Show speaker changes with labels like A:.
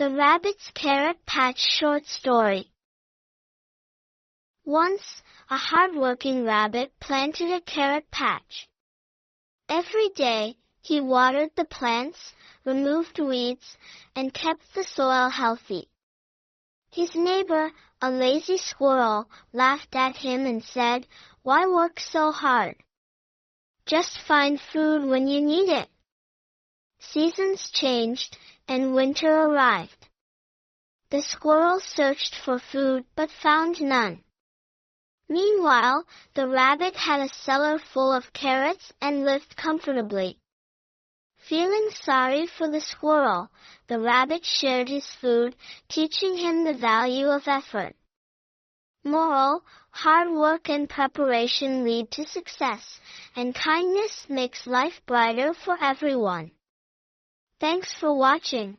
A: The Rabbit's Carrot Patch Short Story. Once, a hard-working rabbit planted a carrot patch. Every day, he watered the plants, removed weeds, and kept the soil healthy. His neighbor, a lazy squirrel, laughed at him and said, "Why work so hard? Just find food when you need it." Seasons changed, and winter arrived. The squirrel searched for food but found none. Meanwhile, the rabbit had a cellar full of carrots and lived comfortably. Feeling sorry for the squirrel, the rabbit shared his food, teaching him the value of effort. Moral: hard work and preparation lead to success, and kindness makes life brighter for everyone. Thanks for watching.